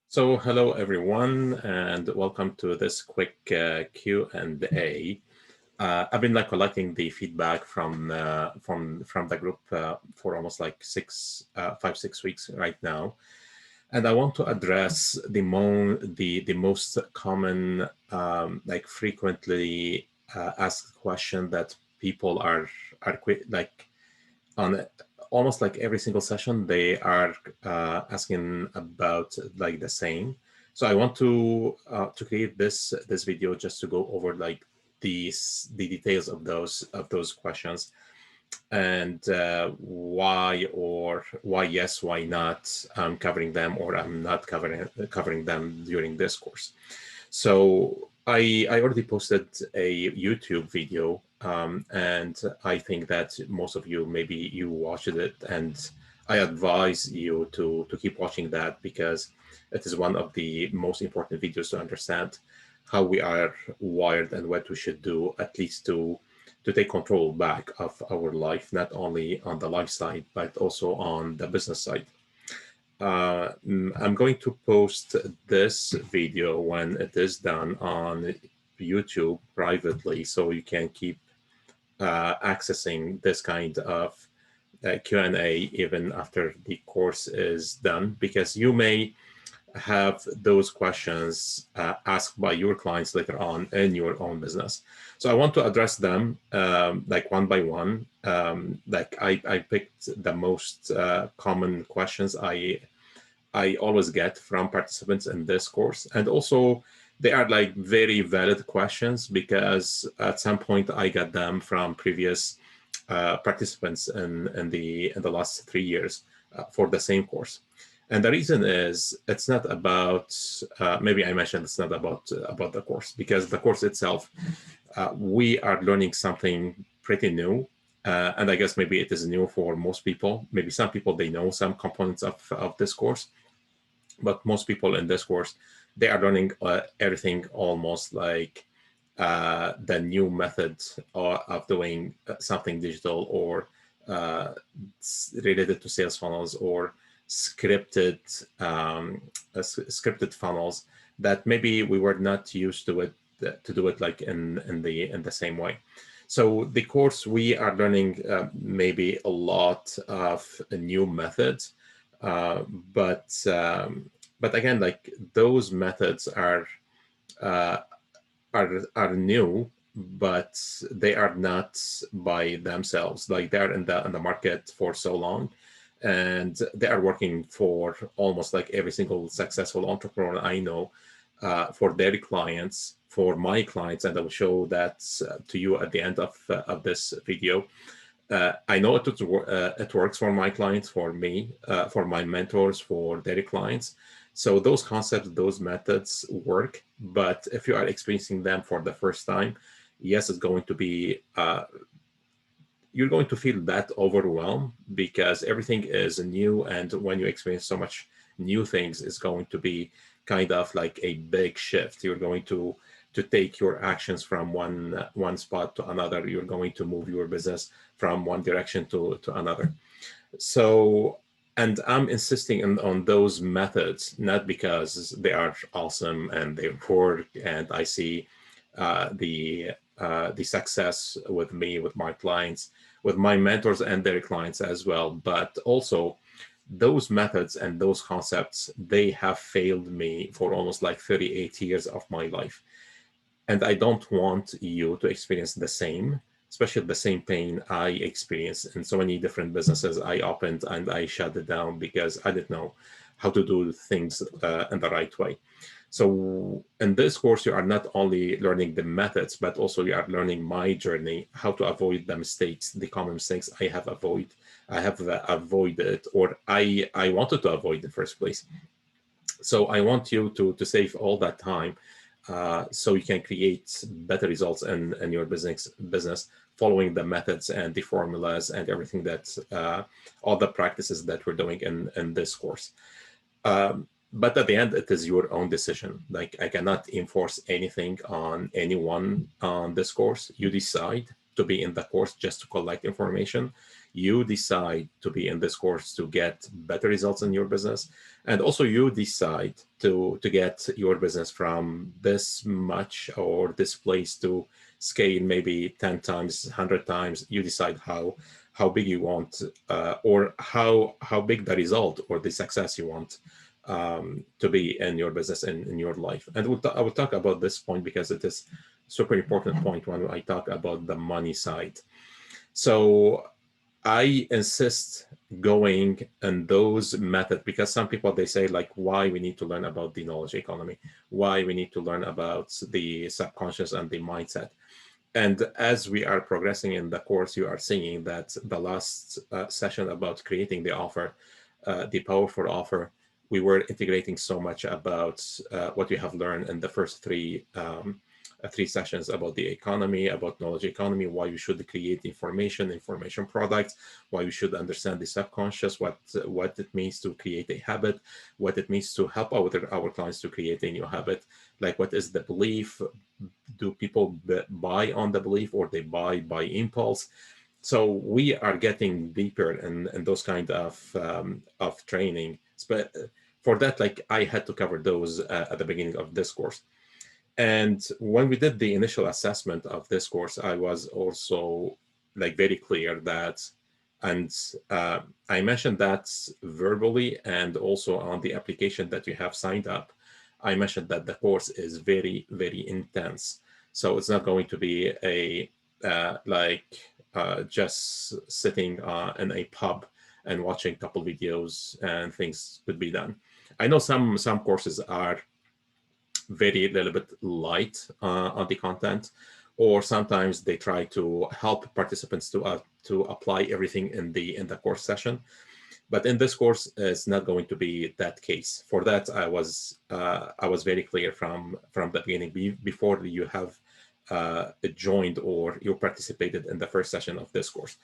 So hello everyone, and welcome to this quick Q&A. I've been collecting the feedback from the group for almost like 5-6 weeks right now, and I want to address the most common frequently asked question that people are on almost like every single session they are asking about like the same. So I want to create this video just to go over like the details of those questions, and why yes, why not I'm covering them, or I'm not covering them during this course. So I already posted a YouTube video, and I think that most of you, maybe you watched it, and I advise you to keep watching that, because it is one of the most important videos to understand how we are wired and what we should do, at least to take control back of our life, not only on the life side, but also on the business side. I'm going to post this video when it is done on YouTube privately, so you can keep accessing this kind of Q&A even after the course is done, because you may have those questions asked by your clients later on in your own business. So I want to address them like one by one. I picked the most common questions I always get from participants in this course. And also they are like very valid questions, because at some point I got them from previous participants in the last 3 years for the same course. And the reason is, it's not about, maybe I mentioned it's not about the course, because the course itself, we are learning something pretty new. And I guess maybe it is new for most people. Maybe some people, they know some components of this course, but most people in this course, they are learning everything almost like the new method of doing something digital, or related to sales funnels, or scripted scripted funnels, that maybe we were not used to do it like in the same way. So the course, we are learning maybe a lot of new methods, uh, but um, but again, like those methods uh, are new, but they are not by themselves. Like they're in the market for so long, and they are working for almost like every single successful entrepreneur I know, for their clients, for my clients, and I will show that to you at the end of this video. I know it works for my clients, for me, for my mentors, for their clients. So those concepts, those methods work. But if you are experiencing them for the first time, yes, it's going to be, you're going to feel that overwhelm, because everything is new. And when you experience so much new things, it's going to be kind of like a big shift. You're going to take your actions from one spot to another. You're going to move your business from one direction to another. So, and I'm insisting on those methods, not because they are awesome and they work, and I see the success with me, with my clients, with my mentors and their clients as well, but also those methods and those concepts, they have failed me for almost like 38 years of my life. And I don't want you to experience the same, especially the same pain I experienced in so many different businesses I opened and I shut it down because I didn't know how to do things in the right way. So in this course, you are not only learning the methods, but also you are learning my journey, how to avoid the mistakes, the common mistakes I have avoided, or I wanted to avoid in the first place. So I want you to save all that time, so you can create better results in your business, following the methods and the formulas and everything that all the practices that we're doing in this course. But at the end, it is your own decision. Like, I cannot enforce anything on anyone on this course. You decide to be in the course just to collect information. you decide to be in this course to get better results in your business, and also you decide to get your business from this much or this place to scale maybe 10 times, 100 times. You decide how big you want, or how big the result or the success you want to be in your business and in your life. And I will talk about this point because it is super important point when I talk about the money side. So I insist going in those methods because some people, they say like, why we need to learn about the knowledge economy, why we need to learn about the subconscious and the mindset. And as we are progressing in the course, you are seeing that the last session about creating the offer, the powerful offer, we were integrating so much about what you have learned in the first three sessions about the economy, about knowledge economy, why you should create information products, why you should understand the subconscious, what it means to create a habit, what it means to help our clients to create a new habit, like what is the belief, do people buy on the belief or they buy by impulse. So we are getting deeper in those kind of training. But for that, like I had to cover those at the beginning of this course. And when we did the initial assessment of this course, I was also like very clear that, and I mentioned that verbally and also on the application that you have signed up, I mentioned that the course is very, very intense. So it's not going to be a just sitting in a pub and watching a couple videos and things could be done. I know some courses are very little bit light on the content, or sometimes they try to help participants to apply everything in the course session. But in this course, it's not going to be that case. For that, I was very clear from the beginning, before you have joined or you participated in the first session of this course.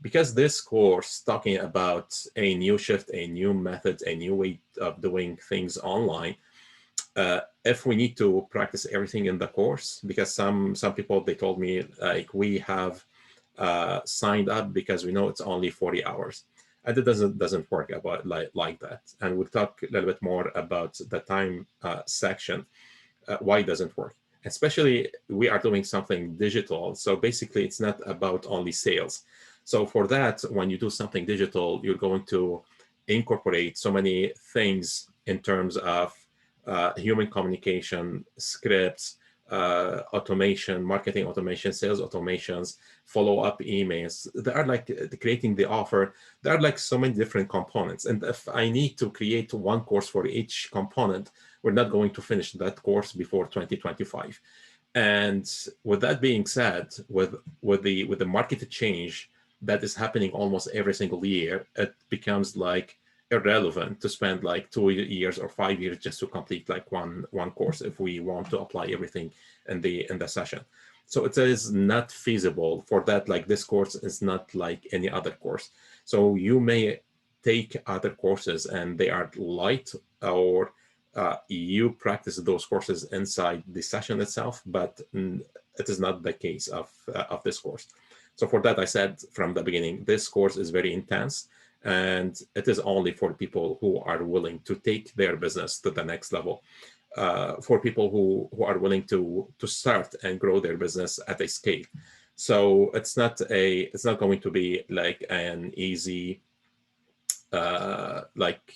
Because this course talking about a new shift, a new method, a new way of doing things online, if we need to practice everything in the course, because some people, they told me like, we have signed up because we know it's only 40 hours, and it doesn't work about like that. And we'll talk a little bit more about the time section, why it doesn't work. Especially we are doing something digital, so basically it's not about only sales. So for that, when you do something digital, you're going to incorporate so many things in terms of human communication, scripts, automation, marketing automation, sales automations, follow-up emails. They are like creating the offer. There are like so many different components. And if I need to create one course for each component, we're not going to finish that course before 2025. And with that being said, with the market change that is happening almost every single year, it becomes like irrelevant to spend like 2 years or 5 years just to complete like one course if we want to apply everything in the session. So it is not feasible for that. Like this course is not like any other course. So you may take other courses and they are light, or you practice those courses inside the session itself, but it is not the case of this course. So for that, I said from the beginning, this course is very intense, and it is only for people who are willing to take their business to the next level, for people who are willing to start and grow their business at a scale. So it's not going to be like an easy like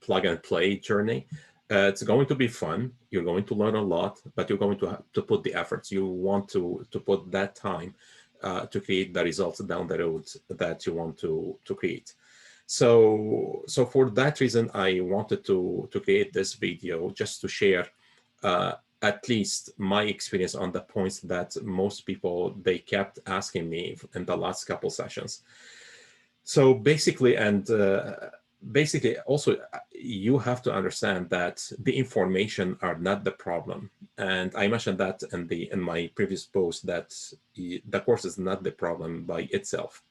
plug and play journey. It's going to be fun. You're going to learn a lot, but you're going to have to put the efforts. You want to put that time to create the results down the road that you want to create. So for that reason, I wanted to create this video just to share at least my experience on the points that most people, they kept asking me in the last couple sessions. So basically, and basically also, you have to understand that the information are not the problem. And I mentioned that in my previous post, that the course is not the problem by itself,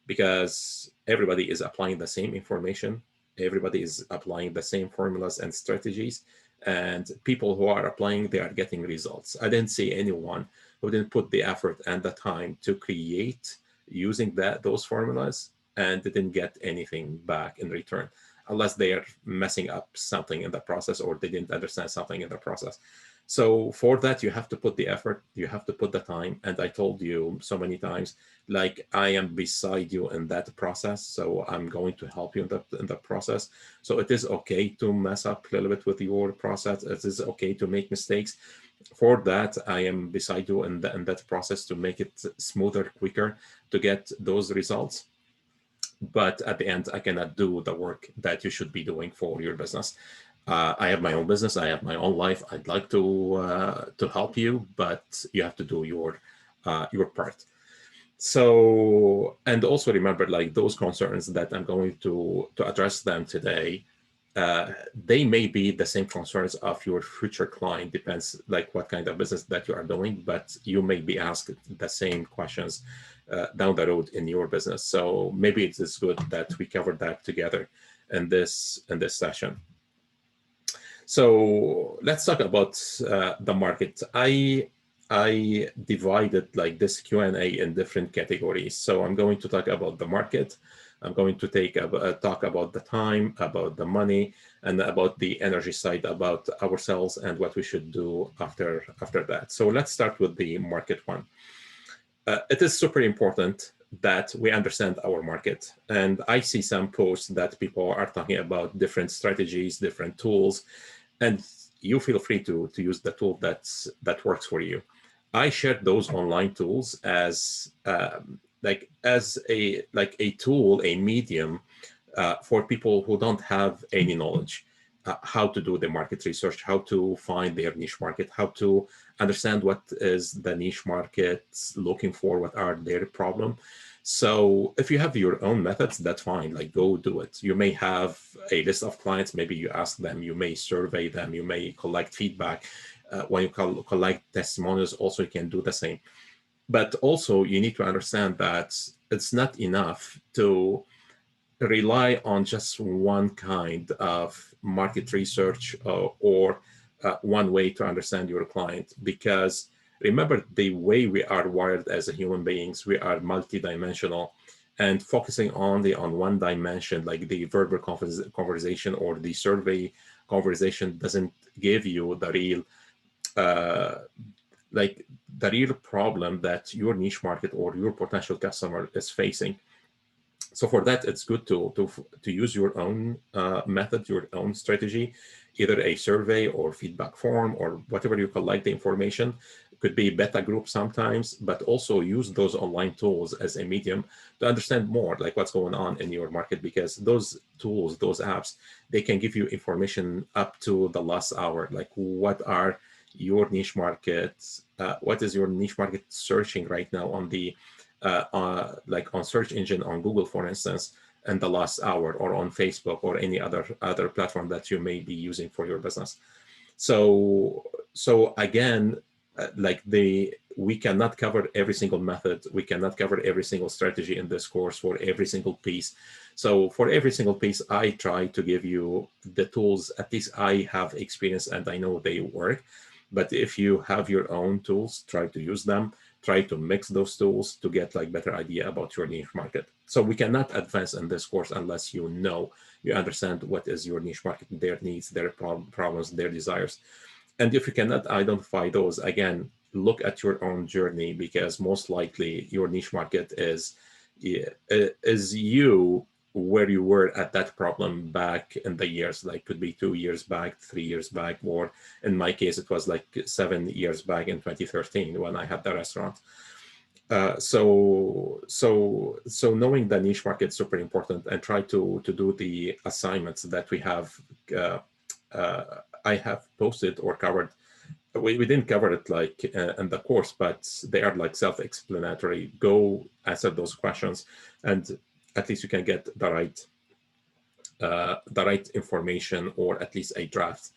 because everybody is applying the same information, everybody is applying the same formulas and strategies, and people who are applying, they are getting results. I didn't see anyone who didn't put the effort and the time to create using those formulas and they didn't get anything back in return, unless they are messing up something in the process or they didn't understand something in the process. So for that, you have to put the effort, you have to put the time. And I told you so many times, like, I am beside you in that process. So I'm going to help you in the process. So it is okay to mess up a little bit with your process. It is okay to make mistakes. For that, I am beside you in that process to make it smoother, quicker, to get those results. But at the end, I cannot do the work that you should be doing for your business. I have my own business. I have my own life. I'd like to help you, but you have to do your part. So, and also remember, like, those concerns that I'm going to address them today, they may be the same concerns of your future client. Depends like what kind of business that you are doing, but you may be asked the same questions down the road in your business. So maybe it is good that we cover that together in this session. So let's talk about the market. I divided like this Q&A in different categories. So I'm going to talk about the market. I'm going to talk about the time, about the money, and about the energy side, about ourselves and what we should do after that. So let's start with the market one. It is super important that we understand our market. And I see some posts that people are talking about different strategies, different tools, and you feel free to use the tool that works for you. I shared those online tools as a tool, a medium for people who don't have any knowledge, how to do the market research, how to find their niche market, how to understand what is the niche market looking for, what are their problem. So if you have your own methods, that's fine, like go do it. You may have a list of clients, maybe you ask them, you may survey them, you may collect feedback. When you collect testimonials, also you can do the same. But also you need to understand that it's not enough to rely on just one kind of market research or one way to understand your client. Because remember, the way we are wired as human beings, we are multidimensional, and focusing only on one dimension, like the verbal conversation or the survey conversation, doesn't give you uh, the real problem that your niche market or your potential customer is facing. So for that, it's good to use your own method, your own strategy, either a survey or feedback form or whatever you collect the information. It could be beta group sometimes, but also use those online tools as a medium to understand more like what's going on in your market, because those tools, those apps, they can give you information up to the last hour, like what are your niche markets, what is your niche market searching right now on the like on search engine on Google, for instance, in the last hour, or on Facebook or any other platform that you may be using for your business. So again, we cannot cover every single method. We cannot cover every single strategy in this course for every single piece. So for every single piece, I try to give you the tools. At least I have experience and I know they work. But if you have your own tools, try to use them. Try to mix those tools to get like better idea about your niche market. So we cannot advance in this course unless you understand what is your niche market, their needs, their problems, their desires. And if you cannot identify those, again, look at your own journey, because most likely your niche market is you where you were at that problem back in the years, like could be 2 years back, 3 years back, or in my case, it was like 7 years back in 2013 when I had the restaurant. So knowing the niche market is super important, and try to do the assignments that we have. I have posted or covered. We didn't cover it like in the course, but they are like self-explanatory. Go answer those questions, and at least you can get the right information, or at least a draft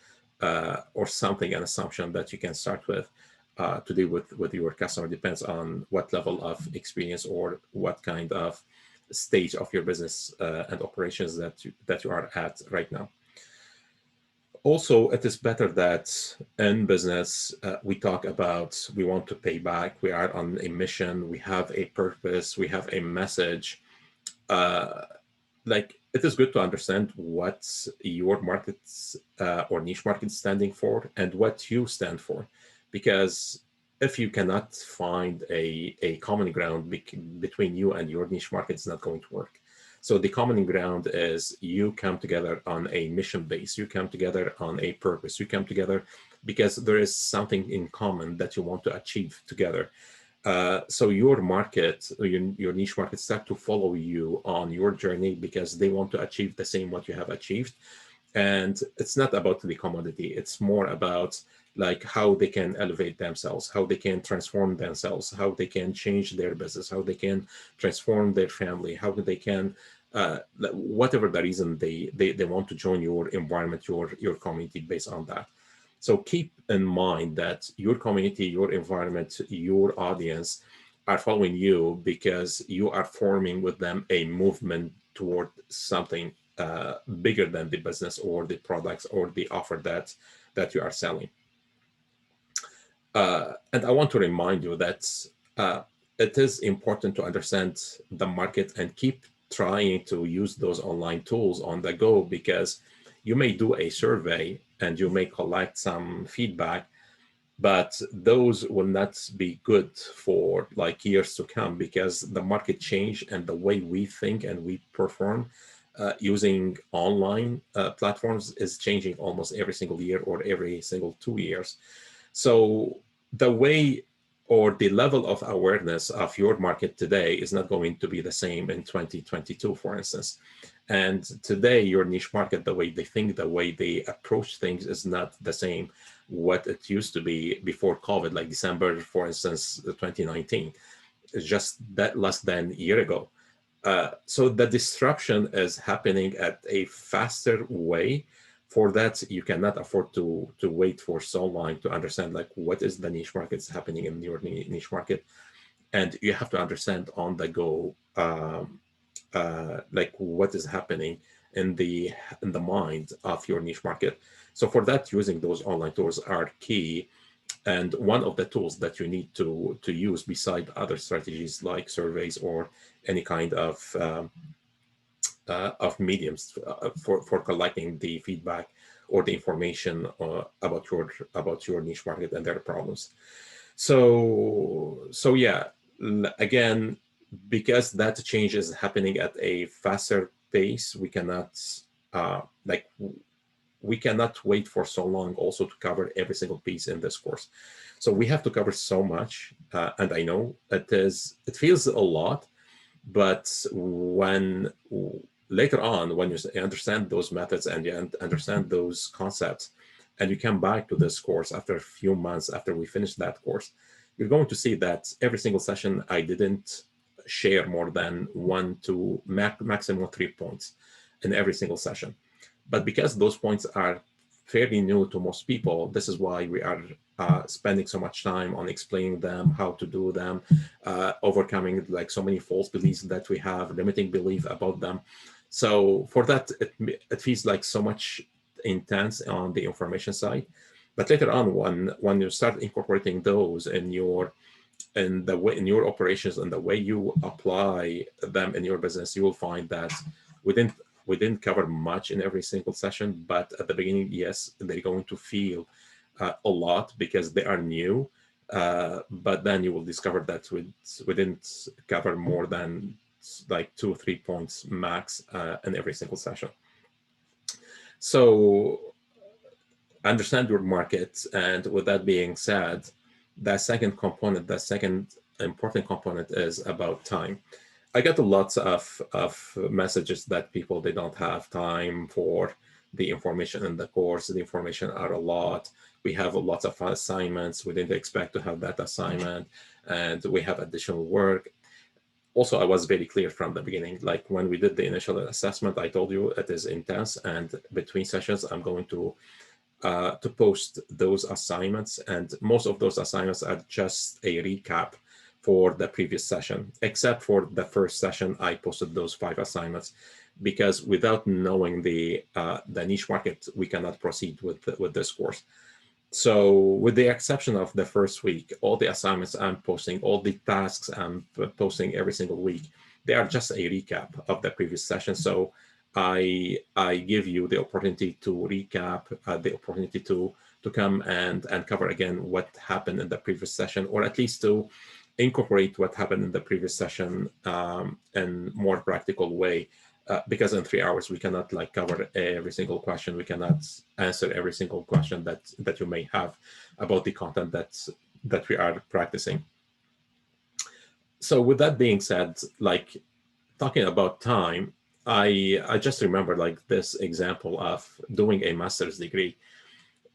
or something, an assumption that you can start with to deal with your customer. Depends on what level of experience or what kind of stage of your business and operations that you are at right now. Also, it is better that in business, we talk about we want to pay back, we are on a mission, we have a purpose, we have a message. uh, like it is good to understand what your markets or niche market is standing for and what you stand for, because if you cannot find a common ground between you and your niche market, it's not going to work. So the common ground is you come together on a mission base, you come together on a purpose, you come together because there is something in common that you want to achieve together. So your market, your niche market, start to follow you on your journey because they want to achieve the same what you have achieved. And it's not about the commodity, it's more about like how they can elevate themselves, how they can transform themselves, how they can change their business, how they can transform their family, how they can whatever the reason they want to join your environment, your community based on that. So keep in mind that your community, your environment, your audience are following you because you are forming with them a movement toward something bigger than the business or the products or the offer that you are selling. And I want to remind you that uh, it is important to understand the market and keep trying to use those online tools on the go, because you may do a survey and you may collect some feedback, but those will not be good for like years to come, because the market change and the way we think and we perform using online platforms is changing almost every single year or every single 2 years. So the way or the level of awareness of your market today is not going to be the same in 2022, for instance. And today, your niche market, the way they think, the way they approach things is not the same what it used to be before COVID, like December, for instance, 2019. It's just that less than a year ago. So the disruption is happening at a faster way. For that, you cannot afford to wait for so long to understand like what is the niche markets happening in your niche market, and you have to understand on the go like what is happening in the mind of your niche market. So for that, using those online tools are key. And one of the tools that you need to use beside other strategies like surveys or any kind of mediums for collecting the feedback or the information about your niche market and their problems. So yeah, again, because that change is happening at a faster pace, we cannot like we cannot wait for so long also to cover every single piece in this course. So we have to cover so much, and I know it feels a lot, but when later on, when you understand those methods and you understand those concepts, and you come back to this course after a few months after we finish that course, you're going to see that every single session I didn't share more than 1 to maximum 3 points in every single session. But because those points are fairly new to most people, this is why we are spending so much time on explaining them, how to do them, overcoming like so many false beliefs that we have, limiting belief about them. So for that, it feels like so much intense on the information side. But later on, when you start incorporating those in the way in your operations and the way you apply them in your business, you will find that we didn't we didn't cover much in every single session, but at the beginning, yes, they're going to feel a lot because they are new. But then you will discover that we didn't cover more than like 2 or 3 points max in every single session. So understand your market. And with that being said, the second important component is about time. I get a lot of messages that people, they don't have time for the information in the course. The information are a lot. We have lots of assignments. We didn't expect to have that assignment, and we have additional work. Also, I was very clear from the beginning. Like when we did the initial assessment, I told you it is intense, and between sessions, I'm going to post those assignments, and most of those assignments are just a recap for the previous session, except for the first session. I posted those 5 assignments because without knowing the niche market, we cannot proceed with this course. So with the exception of the first week, all the assignments I'm posting, all the tasks I'm posting every single week, They are just a recap of the previous session. So I give you the opportunity to recap, the opportunity to come and cover again what happened in the previous session, or at least to incorporate what happened in the previous session in more practical way. Because in 3 hours we cannot like cover every single question. We cannot answer every single question that you may have about the content that we are practicing. So with that being said, like talking about time, I just remember like this example of doing a master's degree.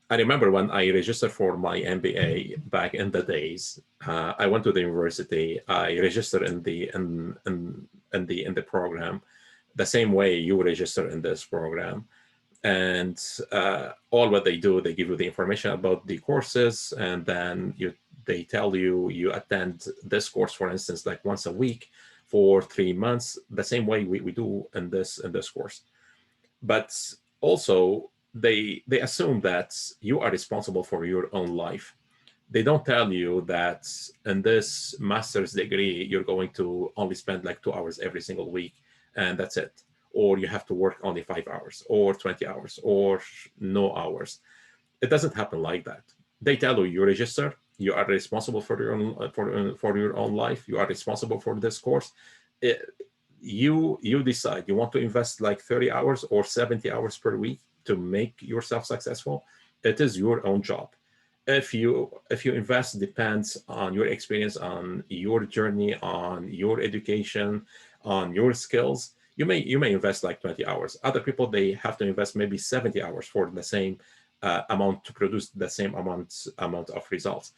I remember when I registered for my MBA back in the days. I went to the university. I registered in the program, the same way you register in this program. And all what they do, they give you the information about the courses, and then they tell you you attend this course, for instance, like once a week for 3 months, the same way we do in this course. But also they assume that you are responsible for your own life. They don't tell you that in this master's degree you're going to only spend like 2 hours every single week, and that's it. Or you have to work only 5 hours or 20 hours or no hours. It doesn't happen like that. They tell you you register, you are responsible for your own for your own life. You are responsible for this course. It, you decide you want to invest like 30 hours or 70 hours per week to make yourself successful. It is your own job. If you invest depends on your experience, on your journey, on your education, on your skills. You may invest like 20 hours. Other people, they have to invest maybe 70 hours for the same amount to produce the same amount of results.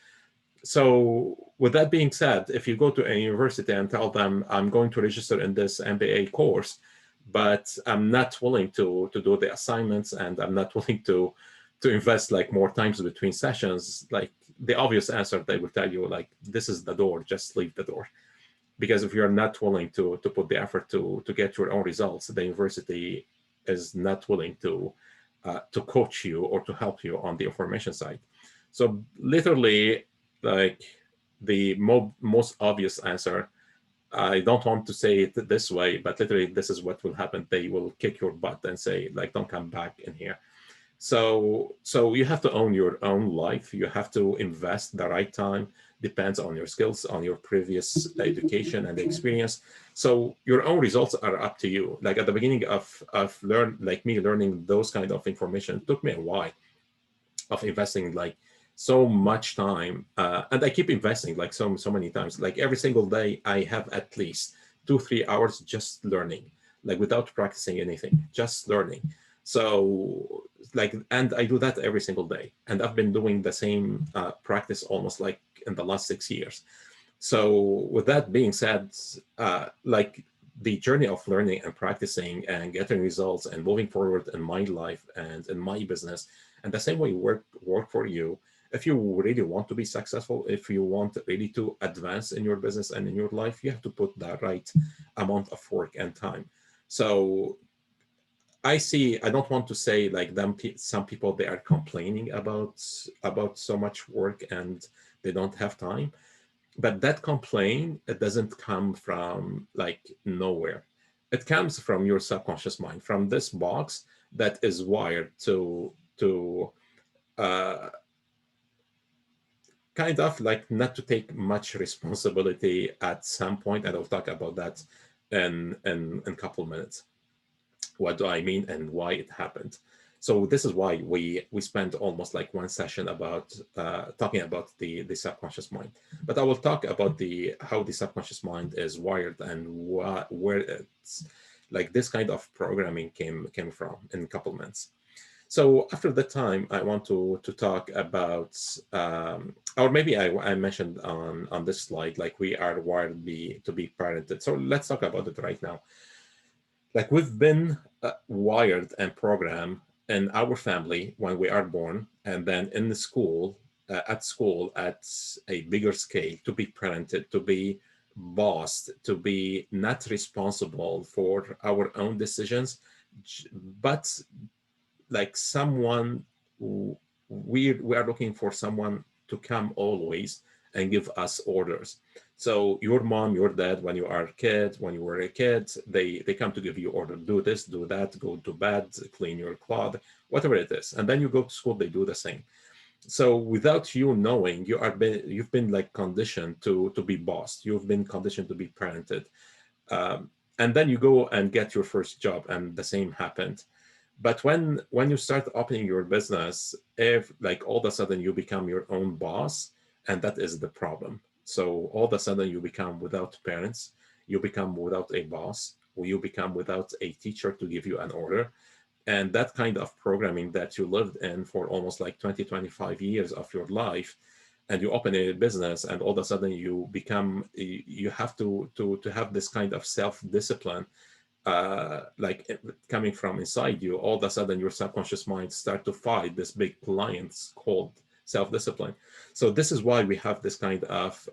So with that being said, if you go to a university and tell them I'm going to register in this MBA course, but I'm not willing to do the assignments, and I'm not willing to invest like more times between sessions, like the obvious answer they will tell you, like, this is the door, just leave the door. Because if you're not willing to put the effort to get your own results, the university is not willing to coach you or to help you on the information side. So literally, like the most obvious answer, I don't want to say it this way, but literally this is what will happen. They will kick your butt and say, like, don't come back in here. So you have to own your own life. You have to invest the right time. Depends on your skills, on your previous education and experience. So your own results are up to you. Like at the beginning of learning those kind of information, it took me a while of investing like so much time, and I keep investing like so many times. Like every single day I have at least 2-3 hours just learning, like without practicing anything, just learning. So like, and I do that every single day, and I've been doing the same practice almost like in the last 6 years. So with that being said, like the journey of learning and practicing and getting results and moving forward in my life and in my business, and the same way work for you. If you really want to be successful, if you want really to advance in your business and in your life, you have to put the right amount of work and time. So I don't want to say like some people, they are complaining about so much work and they don't have time. But that complaint, it doesn't come from like nowhere. It comes from your subconscious mind, from this box that is wired to uh, kind of like not to take much responsibility at some point. And I'll talk about that in a couple minutes. What do I mean and why it happened? So this is why we spent almost like one session about talking about the subconscious mind. But I will talk about the how the subconscious mind is wired and where it's like this kind of programming came from in a couple minutes. So after the time, I want to talk about, or maybe I mentioned on this slide, like we are wired to be parented. So let's talk about it right now. Like we've been wired and programmed in our family when we are born, and then in the school, at a bigger scale, to be parented, to be bossed, to be not responsible for our own decisions, but like someone we are looking for someone to come always and give us orders. So your mom, your dad, when you are a kid, when you were a kid, they come to give you order, do this, do that, go to bed, clean your cloth, whatever it is. And then you go to school, they do the same. So without you knowing, you've been like conditioned to be bossed. You've been conditioned to be parented. And then you go and get your first job, and the same happened. But when you start opening your business, if like all of a sudden you become your own boss, and that is the problem. So all of a sudden you become without parents, you become without a boss, or you become without a teacher to give you an order. And that kind of programming that you lived in for almost like 20, 25 years of your life, and you open a business, and all of a sudden you have to have this kind of self-discipline, coming from inside you. All of a sudden your subconscious mind start to fight this big lions called self-discipline. So this is why we have this kind of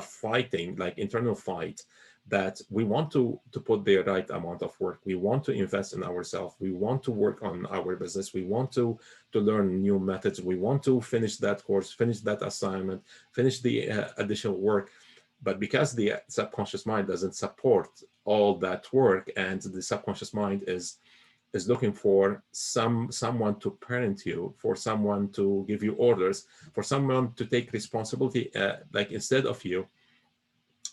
fighting, like internal fight, that we want to put the right amount of work, we want to invest in ourselves, we want to work on our business, we want to learn new methods, we want to finish that course, finish that assignment, finish the additional work. But because the subconscious mind doesn't support all that work, and the subconscious mind is looking for someone to parent you, for someone to give you orders, for someone to take responsibility, like instead of you.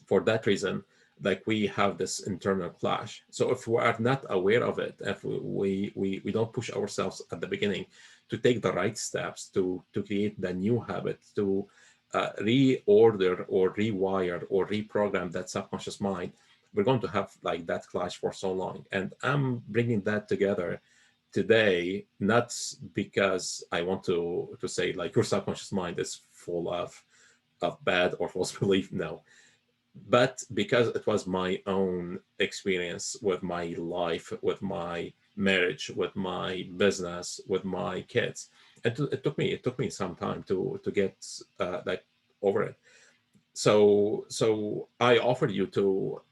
For that reason, like we have this internal clash. So if we are not aware of it, if we don't push ourselves at the beginning to take the right steps to create the new habit, to reorder or rewire or reprogram that subconscious mind, we're going to have like that clash for so long. And I'm bringing that together today, not because I want to say like your subconscious mind is full of bad or false belief. No, but because it was my own experience with my life, with my marriage, with my business, with my kids. It took me some time to get like over it. So I offer you to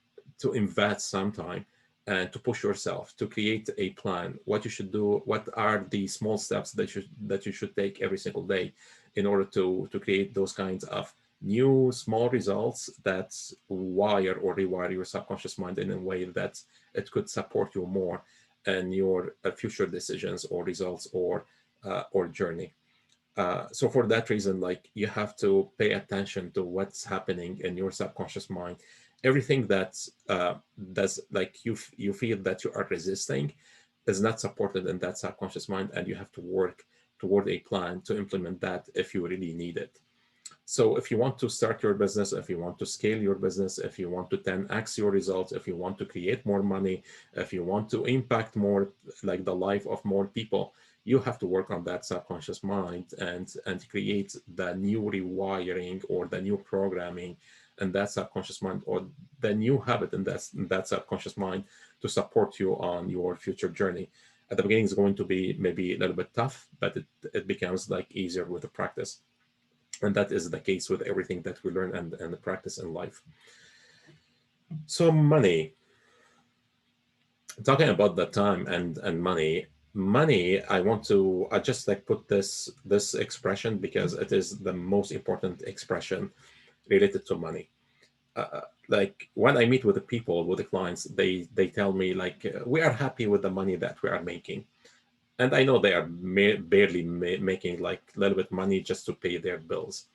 invest some time and to push yourself to create a plan, what you should do, what are the small steps that you should take every single day in order to create those kinds of new small results that wire or rewire your subconscious mind in a way that it could support you more in your future decisions or results or journey. So for that reason, like you have to pay attention to what's happening in your subconscious mind. Everything that does like you feel that you are resisting is not supported in that subconscious mind, and you have to work toward a plan to implement that if you really need it. So if you want to start your business, if you want to scale your business, if you want to 10x your results, if you want to create more money, if you want to impact more, like the life of more people, you have to work on that subconscious mind and create the new rewiring or the new programming in that subconscious mind, or the new habit in that subconscious mind to support you on your future journey. At the beginning, it's going to be maybe a little bit tough, but it becomes like easier with the practice. And that is the case with everything that we learn and practice in life. So money, talking about the time and money, I just like put this expression because it is the most important expression related to money. Like when I meet with the people, with the clients, they tell me like we are happy with the money that we are making, and I know they are barely making like a little bit money just to pay their bills.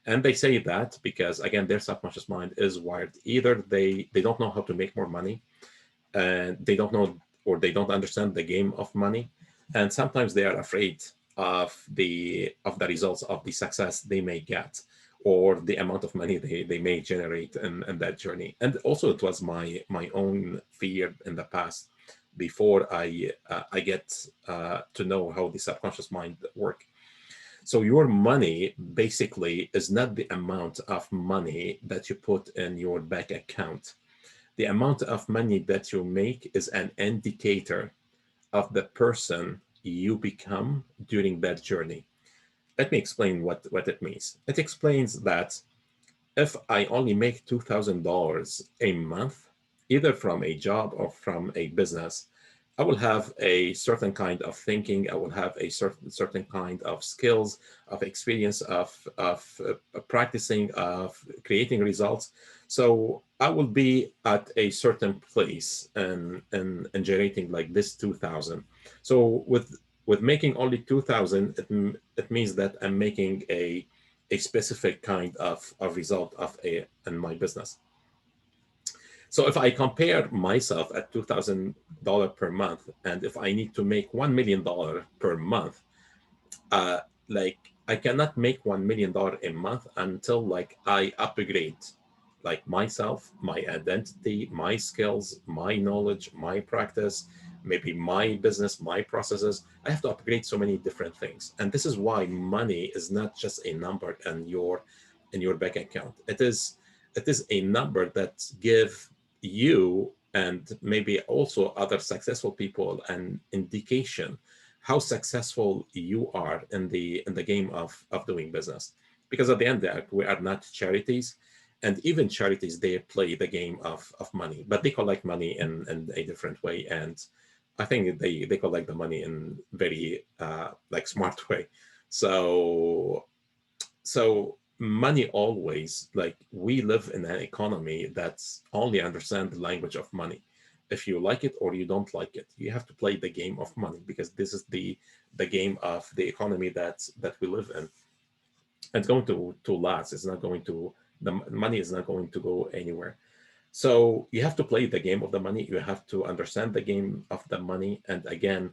And they say that because again their subconscious mind is wired, either they don't know how to make more money, and they don't know or they don't understand the game of money, and sometimes they are afraid of the results of the success they may get, or the amount of money they may generate in that journey. And also it was my own fear in the past before I get to know how the subconscious mind work. So your money basically is not the amount of money that you put in your bank account. The amount of money that you make is an indicator of the person you become during that journey. Let me explain what it means. It explains that if I only make $2,000 a month, either from a job or from a business, I will have a certain kind of thinking. I will have a certain kind of skills, of experience, of practicing, of creating results. So I will be at a certain place and generating like this 2,000. So with making only 2,000, it means that I'm making a specific kind of result of a in my business. So if I compare myself at $2,000 per month, and if I need to make $1 million per month, uh, like I cannot make $1 million a month until like I upgrade like myself, my identity, my skills, my knowledge, my practice, maybe my business, my processes. I have to upgrade so many different things. And this is why money is not just a number in your bank account. It is a number that give you and maybe also other successful people an indication how successful you are in the game of doing business, because at the end there we are not charities, and even charities they play the game of money, but they collect money in a different way, and I think they collect the money in very like smart way. So so money always, like, we live in an economy that's only understand the language of money. If you like it or you don't like it, you have to play the game of money, because this is the game of the economy that we live in. It's going to last. It's not going to the money is not going to go anywhere. So you have to play the game of the money. You have to understand the game of the money. And again,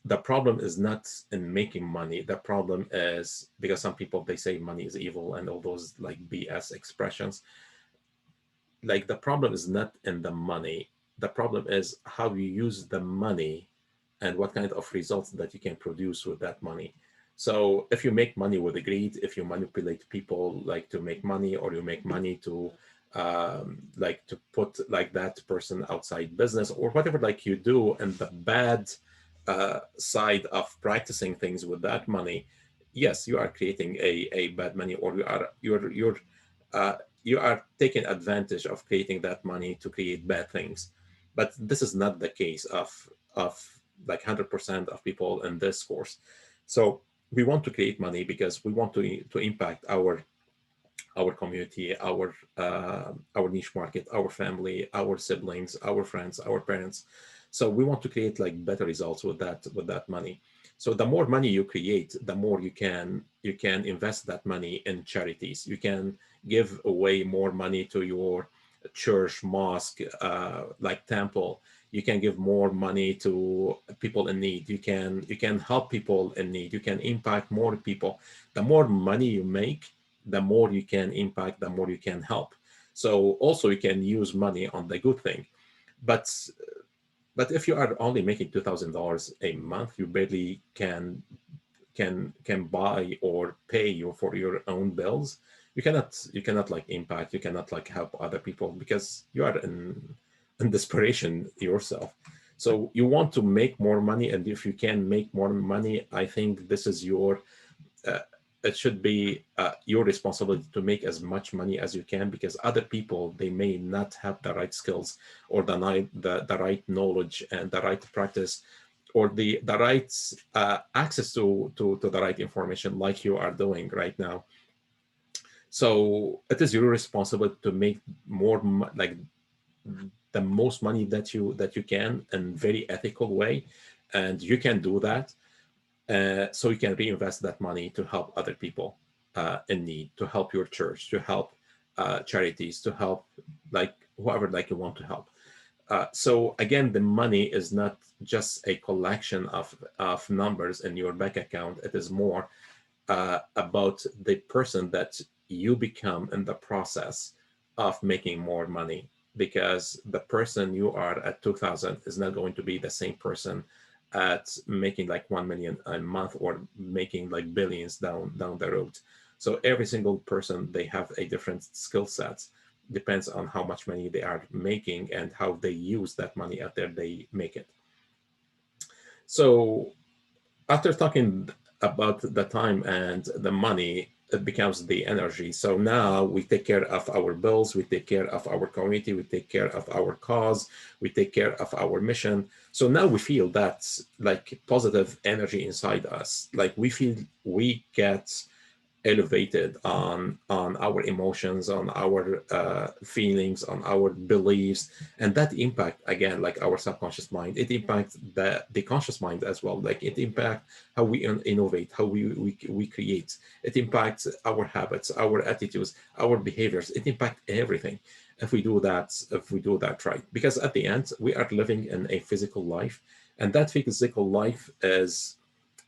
the problem is not in making money. The problem is because some people they say money is evil and all those like BS expressions. Like, the problem is not in the money. The problem is how you use the money and what kind of results that you can produce with that money. So if you make money with greed, if you manipulate people like to make money, or you make money to like to put like that person outside business or whatever, like you do, and the bad side of practicing things with that money, yes, you are creating a bad money, or uh, you are taking advantage of creating that money to create bad things. But this is not the case of like 100% of people in this course. So we want to create money because we want to impact our community, our niche market, our family, our siblings, our friends, our parents. So we want to create like better results with that money. So the more money you create, the more you can invest that money in charities. You can give away more money to your church, mosque, like temple. You can give more money to people in need. You can help people in need. You can impact more people. The more money you make, the more you can impact, the more you can help. So also you can use money on the good thing. But if you are only making $2,000 a month, you barely can buy or pay you for your own bills. You cannot like impact. You cannot like help other people because you are in desperation yourself. So you want to make more money, and if you can make more money, I think this is uh, it should be your responsibility to make as much money as you can, because other people they may not have the right skills or the right knowledge and the right practice or the right access to the right information like you are doing right now. So it is your responsibility to make like the most money that you can in very ethical way, and you can do that. So you can reinvest that money to help other people in need, to help your church, to help charities, to help like whoever like you want to help. So again, the money is not just a collection of numbers in your bank account. It is more about the person that you become in the process of making more money. Because the person you are at 2,000 is not going to be the same person at making like 1 million a month or making like billions down the road. So every single person they have a different skill sets, depends on how much money they are making and how they use that money after they make it. So after talking about the time and the money, it becomes the energy. So now we take care of our bills, we take care of our community, we take care of our cause, we take care of our mission. So now we feel that like positive energy inside us. Like we feel we get elevated on our emotions, on our feelings, on our beliefs, and that impact again, like our subconscious mind, it impacts the conscious mind as well. Like it impacts how we innovate, how we create. It impacts our habits, our attitudes, our behaviors. It impacts everything if we do that, right. Because at the end, we are living in a physical life, and that physical life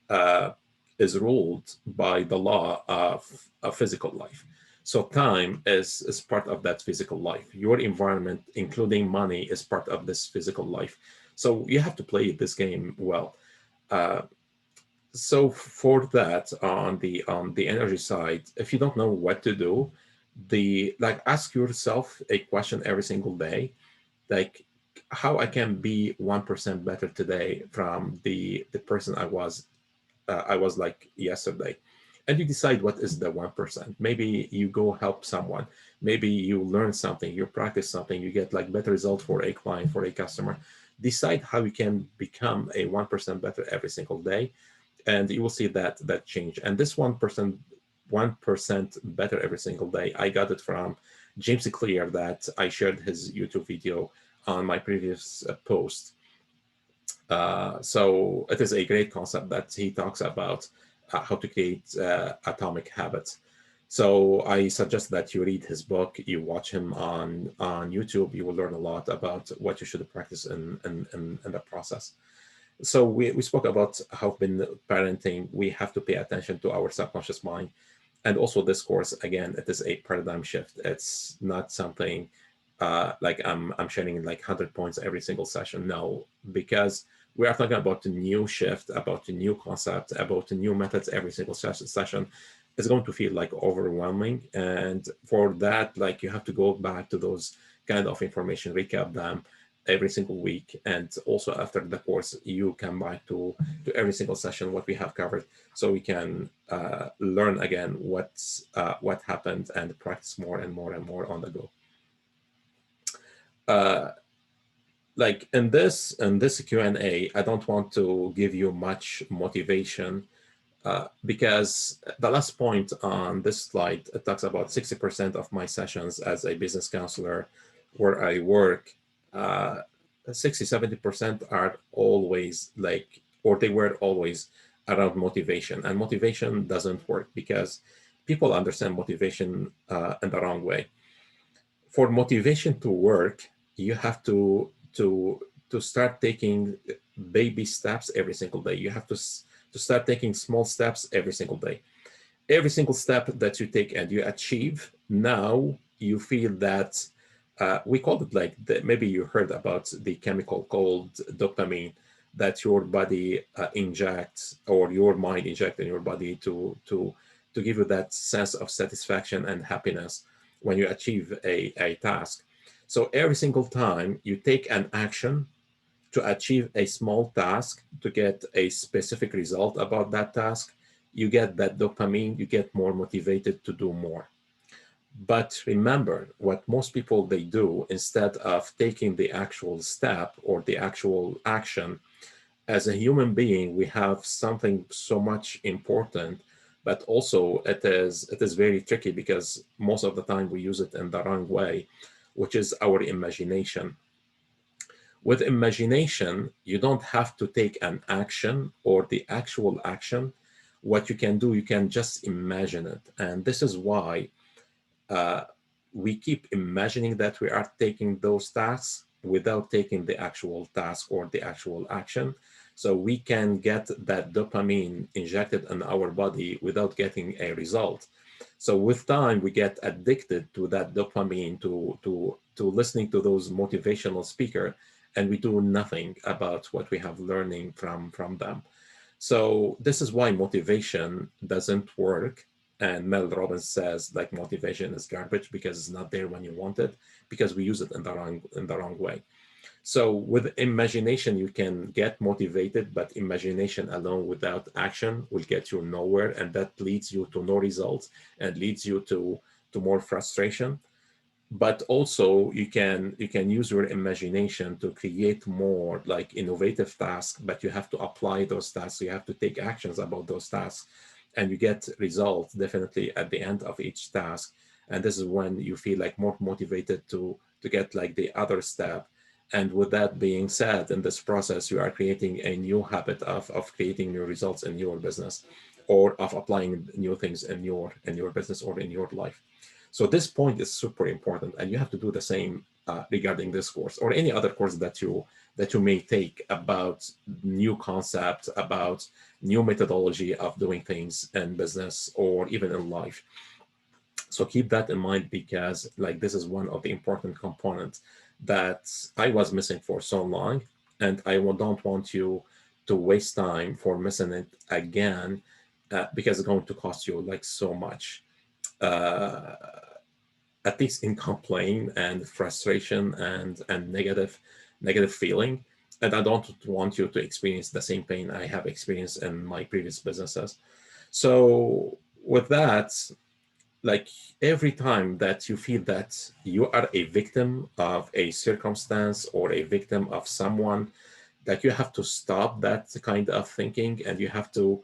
uh, is ruled by the law of physical life. So time is part of that physical life. Your environment, including money, is part of this physical life. So you have to play this game well. Uh, so for that, on the energy side, if you don't know what to do, the like ask yourself a question every single day, like how I can be 1% better today from the person I was like yesterday. And you decide what is the 1%. Maybe you go help someone. Maybe you learn something, you practice something, you get like better result for a client, for a customer. Decide how you can become a 1% better every single day. And you will see that change. And this 1% better every single day, I got it from James Clear that I shared his YouTube video on my previous post. So it is a great concept that he talks about how to create atomic habits. So I suggest that you read his book, you watch him on YouTube. You will learn a lot about what you should practice in the process. So we spoke about how in parenting we have to pay attention to our subconscious mind, and also this course again, it is a paradigm shift. It's not something like I'm sharing like 100 points every single session. No, because we are talking about a new shift, about a new concept, about a new methods every single session. It's going to feel like overwhelming, and for that, like you have to go back to those kind of information, recap them every single week, and also after the course you come back to every single session what we have covered, so we can learn again what happened and practice more and more and more on the go. uh, like in this Q&A, I don't want to give you much motivation because the last point on this slide, it talks about 60% of my sessions as a business counselor where I work, uh, 60, 70% are always like, or they were always around motivation. And motivation doesn't work because people understand motivation in the wrong way. For motivation to work, you have to start taking baby steps every single day. You have to start taking small steps every single day. Every single step that you take and you achieve, now you feel that we call it like maybe you heard about the chemical called dopamine that your body injects, or your mind injects in your body to give you that sense of satisfaction and happiness when you achieve a task. So every single time you take an action to achieve a small task, to get a specific result about that task, you get that dopamine, you get more motivated to do more. But remember, what most people they do, instead of taking the actual step or the actual action, as a human being, we have something so much important, but also it is very tricky because most of the time we use it in the wrong way, which is our imagination. With imagination, you don't have to take an action or the actual action. What you can do, you can just imagine it. And this is why uh, we keep imagining that we are taking those tasks without taking the actual task or the actual action. So we can get that dopamine injected in our body without getting a result. So with time, we get addicted to that dopamine, to listening to those motivational speaker, and we do nothing about what we have learning from them. So this is why motivation doesn't work. And Mel Robbins says like motivation is garbage because it's not there when you want it, because we use it in the wrong way. So with imagination, you can get motivated, but imagination alone without action will get you nowhere, and that leads you to no results and leads you to more frustration. But also you can use your imagination to create more like innovative tasks, but you have to apply those tasks. You have to take actions about those tasks, and you get results definitely at the end of each task. And this is when you feel like more motivated to get like the other step. And with that being said, in this process you are creating a new habit of creating new results in your business, or of applying new things in your business or in your life. So this point is super important, and you have to do the same regarding this course or any other course that you may take about new concepts, about new methodology of doing things in business or even in life. So keep that in mind, because like this is one of the important components that I was missing for so long, and I don't want you to waste time for missing it again, because it's going to cost you like so much. Uh, at least in complaint and frustration and negative feeling. And I don't want you to experience the same pain I have experienced in my previous businesses. So with that, like every time that you feel that you are a victim of a circumstance or a victim of someone, that you have to stop that kind of thinking, and you have to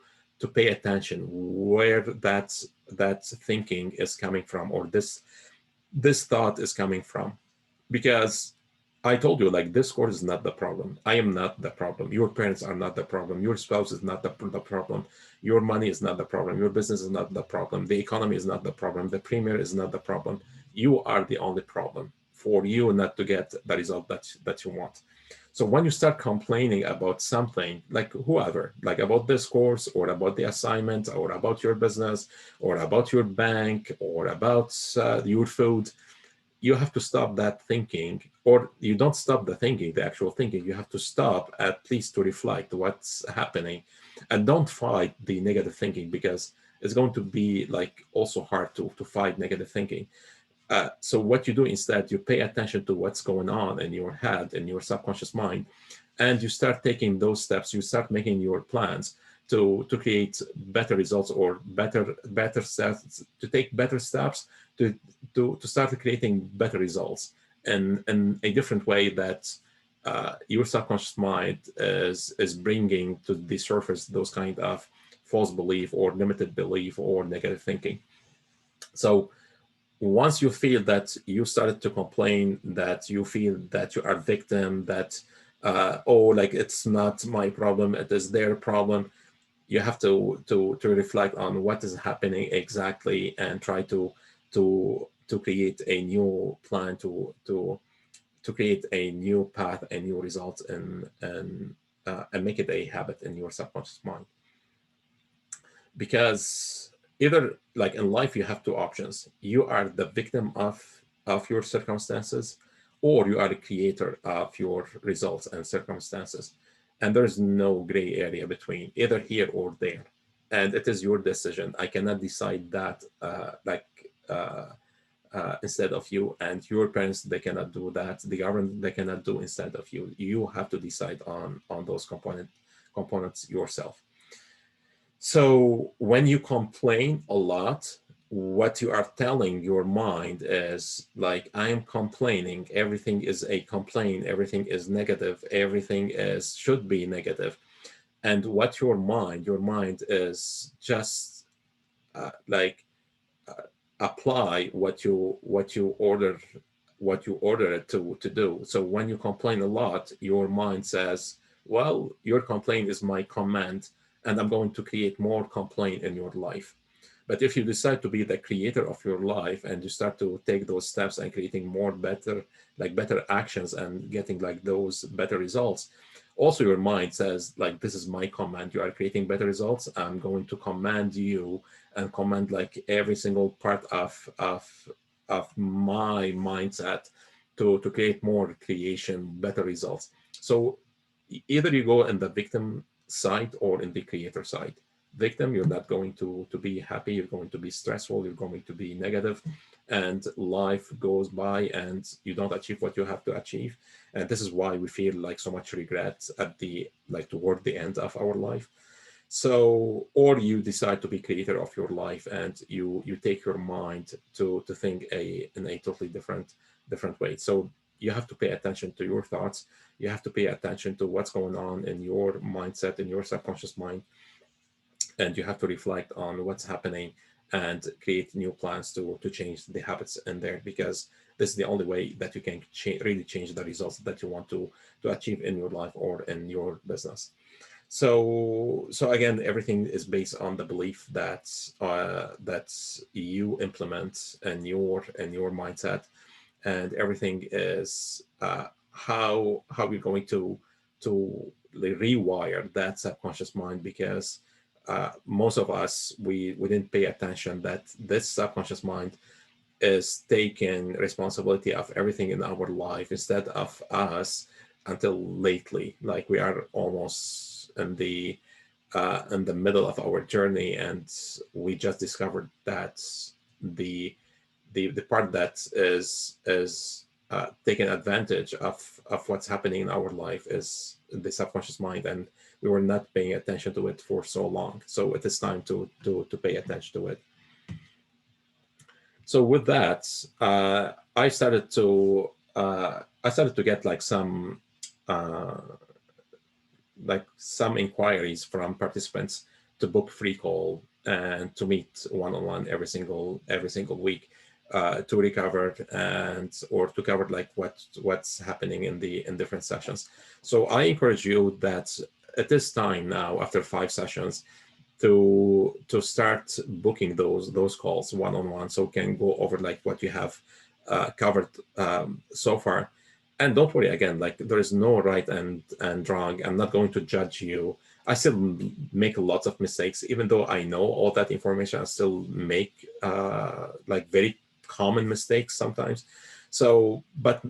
pay attention where that thinking is coming from, or this thought is coming from. Because I told you, like, this course is not the problem. I am not the problem. Your parents are not the problem. Your spouse is not the problem. Your money is not the problem. Your business is not the problem. The economy is not the problem. The premier is not the problem. You are the only problem for you not to get the result that you want. So when you start complaining about something, like whoever, like about this course or about the assignment or about your business or about your bank or about your food, you have to stop that thinking. Or you don't stop the thinking, the actual thinking. You have to stop at least to reflect what's happening, and don't fight the negative thinking, because it's going to be like also hard to fight negative thinking. So what you do instead, you pay attention to what's going on in your head, in your subconscious mind, and you start taking those steps. You start making your plans to create better results, or better steps, to take better steps to to start creating better results in a different way that your subconscious mind is bringing to the surface those kind of false belief or limited belief or negative thinking. So once you feel that you started to complain, that you feel that you are a victim, that oh, like it's not my problem, it is their problem, you have to reflect on what is happening exactly, and try to create a new plan, to create a new path, a new result, and make it a habit in your subconscious mind. Because either, like in life, you have two options: you are the victim of your circumstances, or you are the creator of your results and circumstances. And there's no gray area between, either here or there. And it is your decision. I cannot decide that instead of you, and your parents, they cannot do that. The government, they cannot do instead of you. You have to decide on those components yourself. So when you complain a lot, what you are telling your mind is like, I am complaining, everything is a complaint, everything is negative, everything is should be negative. And what your mind is just like apply what you order it to do. So when you complain a lot, your mind says, well, your complaint is my command, and I'm going to create more complaint in your life. But if you decide to be the creator of your life, and you start to take those steps and creating more better actions and getting like those better results, also your mind says, like, this is my command, you are creating better results, I'm going to command you, and command like every single part of my mindset to create more creation, better results. So either you go in the victim side or in the creator side. victim. You're not going to be happy. You're going to be stressful. You're going to be negative, and life goes by, and you don't achieve what you have to achieve. And this is why we feel like so much regret at the like toward the end of our life. So, or you decide to be creator of your life, and you take your mind to think in a totally different way. So you have to pay attention to your thoughts. You have to pay attention to what's going on in your mindset, in your subconscious mind, and you have to reflect on what's happening and create new plans to change the habits in there, because this is the only way that you can really change the results that you want to achieve in your life or in your business. So again, everything is based on the belief that you implement in your mindset, and everything is how you're going to rewire that subconscious mind, because most of us we didn't pay attention that this subconscious mind is taking responsibility of everything in our life instead of us until lately. Like we are almost in the middle of our journey, and we just discovered that the the part that is taking advantage of what's happening in our life is the subconscious mind, and we were not paying attention to it for so long. So it is time to pay attention to it. So with that, I started to get uh, like some inquiries from participants to book free call and to meet one-on-one every single week, to recover and or to cover like what's happening in different sessions. So I encourage you that at this time now, after 5 sessions, to start booking those calls one-on-one, so can go over like what you have covered so far. And don't worry, again, like there is no right and wrong. I'm not going to judge you. I still make lots of mistakes, even though I know all that information. I still make like very common mistakes sometimes. So but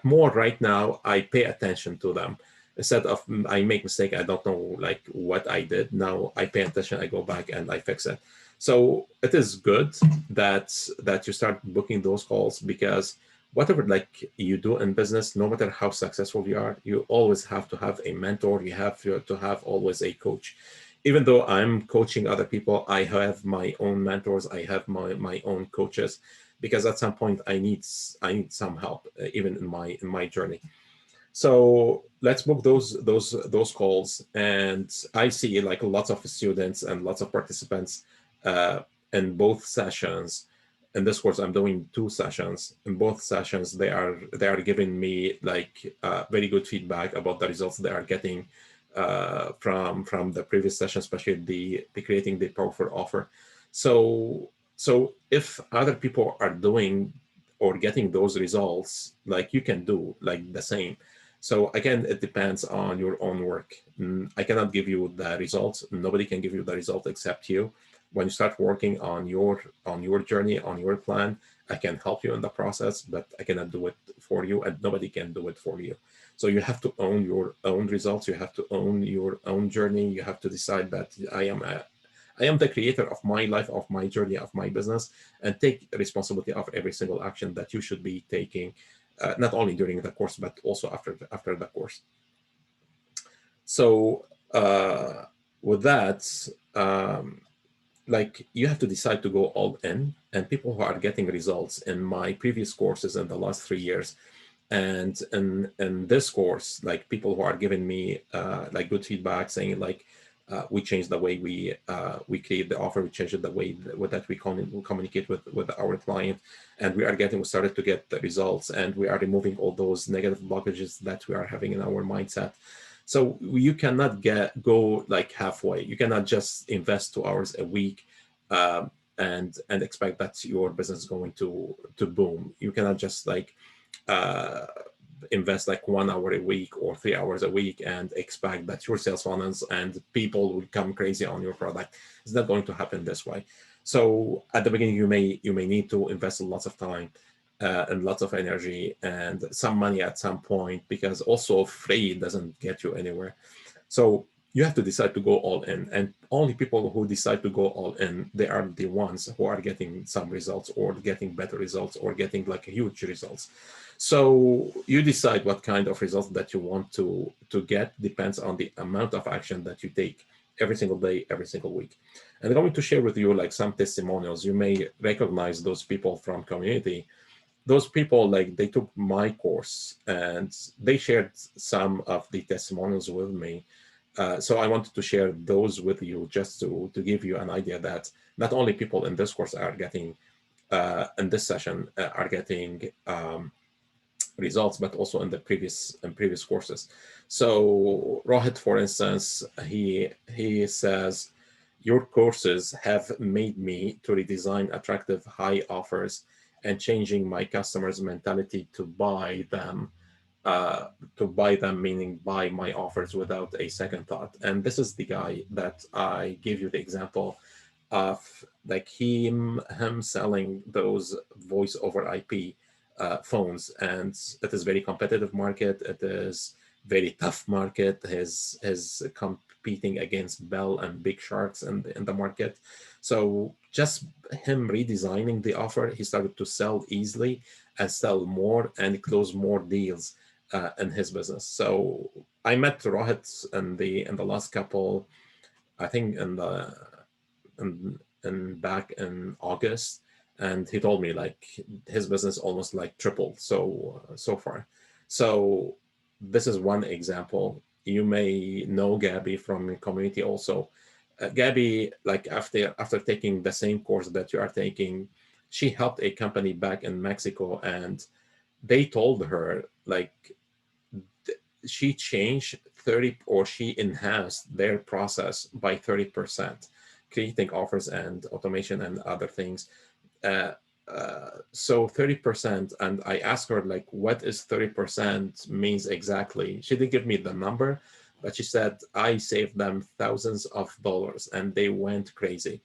more right now, I pay attention to them instead of I make mistake, I don't know like what I did. Now I pay attention, I go back and I fix it. So it is good that you start booking those calls, because whatever like you do in business, no matter how successful you are, you always have to have a mentor. You have to have always a coach. Even though I'm coaching other people, I have my own mentors. I have my own coaches, because at some point I need some help, even in my journey. So let's book those calls. And I see like lots of students and lots of participants uh, in both sessions. In this course, I'm doing 2 sessions. In both sessions, they are giving me like very good feedback about the results they are getting from the previous session, especially the creating the powerful offer. So if other people are doing or getting those results, like you can do like the same. So again, it depends on your own work. I cannot give you the results. Nobody can give you the result except you. When you start working on your journey, on your plan, I can help you in the process, but I cannot do it for you, and nobody can do it for you. So you have to own your own results. You have to own your own journey. You have to decide that I am the creator of my life, of my journey, of my business, and take responsibility of every single action that you should be taking, not only during the course, but also after the course. So with that, um, like you have to decide to go all in. And people who are getting results in my previous courses in the last 3 years, and in this course, like people who are giving me like good feedback, saying like we changed the way we create the offer, we changed the way that we communicate with our client, and we started to get the results, and we are removing all those negative blockages that we are having in our mindset. So you cannot go like halfway. You cannot just invest 2 hours a week and expect that your business is going to boom. You cannot just like uh, invest like 1 hour a week or 3 hours a week and expect that your sales funnels and people will come crazy on your product. It's not going to happen this way. So at the beginning, you may need to invest lots of time and lots of energy and some money at some point, because also free doesn't get you anywhere. So You have to decide to go all in, and only people who decide to go all in, they are the ones who are getting some results or getting better results or getting like huge results. So you decide what kind of results that you want to get, depends on the amount of action that you take every single day, every single week. And I'm going to share with you like some testimonials. You may recognize those people from community. Those people, like, they took my course and they shared some of the testimonials with me. So I wanted to share those with you, just to give you an idea that not only people in this course are getting in this session are getting results, but also in previous courses. So Rohit, for instance, he says, your courses have made me to redesign attractive high offers and changing my customers' mentality uh, to buy them, meaning buy my offers without a second thought. And this is the guy that I gave you the example of, like him selling those voice over IP phones, and it is very competitive market. It is very tough market. His competing against Bell and big sharks in the market. So just him redesigning the offer, he started to sell easily and sell more and close more deals in his business. So I met Rohit in the last couple, I think in back in August, and he told me like his business almost like tripled so far. So this is one example. You may know Gabby from your community also. Gabby, like after taking the same course that you are taking, she helped a company back in Mexico, and they told her like she changed 30, or she enhanced their process by 30%, creating offers and automation and other things. uh, so 30%, and I asked her like what is 30% means exactly. She didn't give me the number, but she said I saved them thousands of dollars, and they went crazy.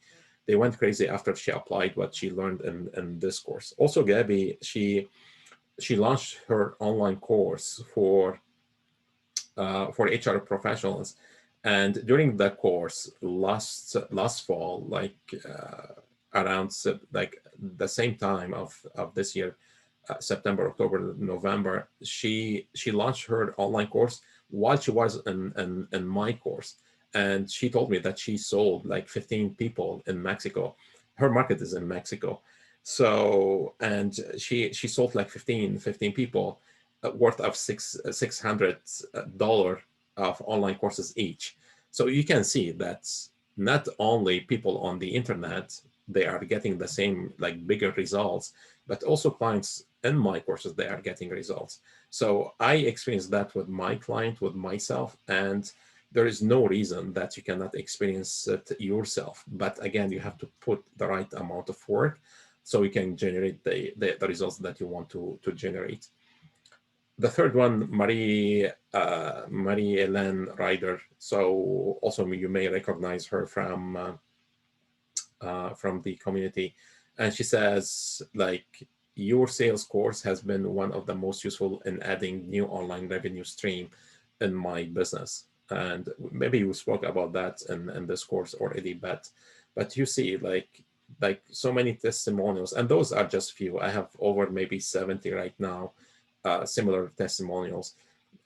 They went crazy after she applied what she learned in this course. Also Gabby, she launched her online course for HR professionals. And during the course last fall, like around like the same time of this year, September, October, November, she launched her online course while she was in my course. And she told me that she sold like 15 people in Mexico. Her market is in Mexico. So, and she sold like 15 people worth of $600 of online courses each. So you can see that not only people on the internet, they are getting the same like bigger results, but also clients in my courses, they are getting results. So I experienced that with my client, with myself, and there is no reason that you cannot experience it yourself. But again, you have to put the right amount of work so you can generate the results that you want to generate. The third one, Marie Ellen Ryder. So also you may recognize her from the community, and she says like your sales course has been one of the most useful in adding new online revenue stream in my business. And maybe you spoke about that in this course already, but you see like so many testimonials, and those are just few. I have over maybe 70 right now, similar testimonials.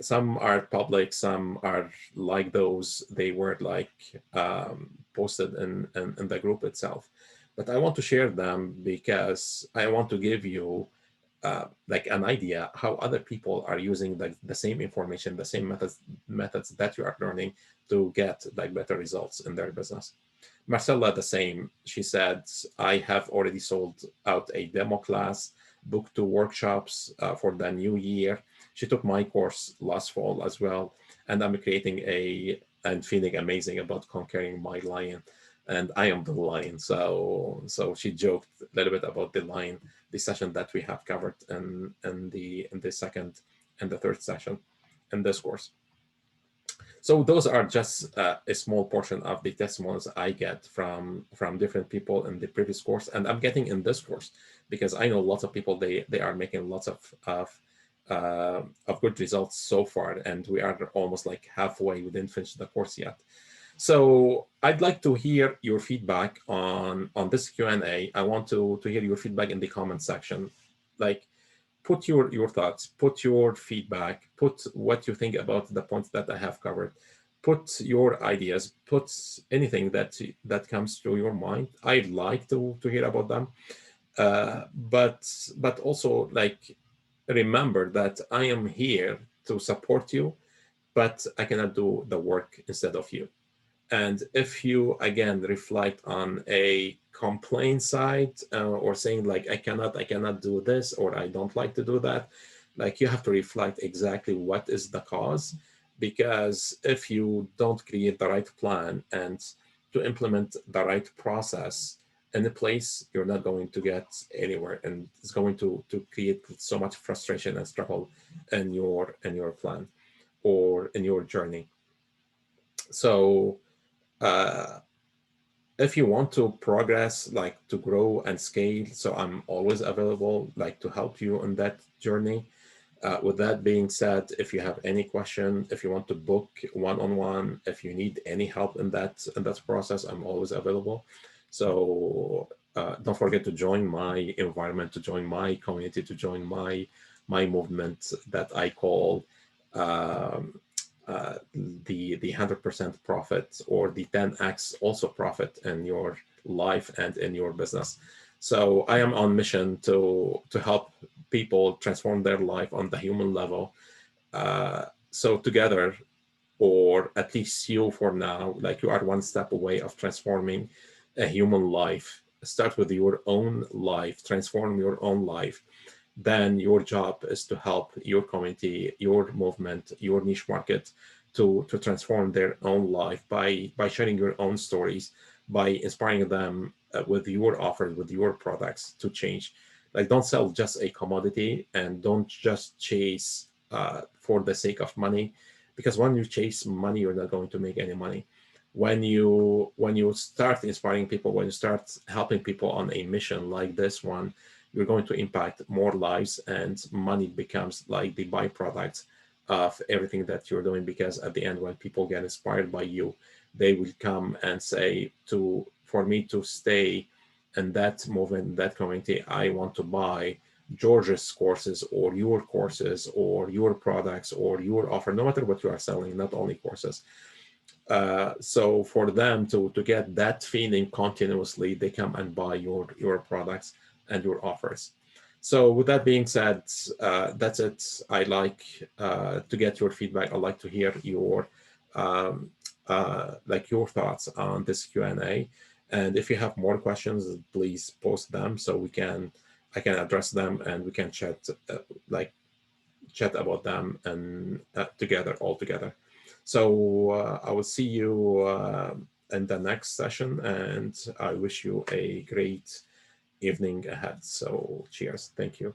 Some are public, some are like those they were like posted in the group itself. But I want to share them because I want to give you like an idea how other people are using the same information, the same methods that you are learning to get like better results in their business. Marcella, the same. She said, I have already sold out a demo class, booked 2 workshops for the new year. She took my course last fall as well. And I'm creating and feeling amazing about conquering my lion. And I am the lion. So she joked a little bit about the lion, the session that we have covered in the second and the third session in this course. So those are just a small portion of the testimonials I get from different people in the previous course, and I'm getting in this course because I know lots of people, they are making lots of of good results so far, and we are almost like halfway. We didn't finish the course yet. So I'd like to hear your feedback on this Q&A. I want to hear your feedback in the comment section. Like, put your thoughts, put your feedback, put what you think about the points that I have covered, put your ideas, put anything that comes to your mind. I'd like to hear about them. But also, like, remember that I am here to support you, but I cannot do the work instead of you. And if you again reflect on a complaint side, or saying like I cannot do this, or I don't like to do that, like, you have to reflect exactly what is the cause. Because if you don't create the right plan and to implement the right process in a place, you're not going to get anywhere, and it's going to create so much frustration and struggle in your plan or in your journey. So uh, if you want to progress, like to grow and scale, so I'm always available, like to help you on that journey. With that being said, if you have any question, if you want to book one-on-one, if you need any help in that process, I'm always available. So don't forget to join my environment, to join my community, to join my movement that I call um, the 100% profit, or the 10x also profit in your life and in your business. So I am on mission to help people transform their life on the human level. So together, or at least you for now, like, you are one step away of transforming a human life. Start with your own life, transform your own life. Then your job is to help your community, your movement, your niche market to transform their own life by sharing your own stories, by inspiring them with your offers, with your products to change. Like, don't sell just a commodity, and don't just chase for the sake of money, because when you chase money, you're not going to make any money. When you start inspiring people, when you start helping people on a mission like this one, you're going to impact more lives, and money becomes like the byproduct of everything that you're doing. Because at the end, when people get inspired by you, they will come and say, to for me to stay in that movement, that community, I want to buy George's courses, or your courses, or your products, or your offer, no matter what you are selling, not only courses. So for them to get that feeling continuously, they come and buy your products and your offers. So with that being said, that's it. I like to get your feedback. I'd like to hear um, like your thoughts on this Q&A. And if you have more questions, please post them so I can address them, and we can like chat about them, and together, all together. So I will see you in the next session, and I wish you a great evening ahead. So cheers. Thank you.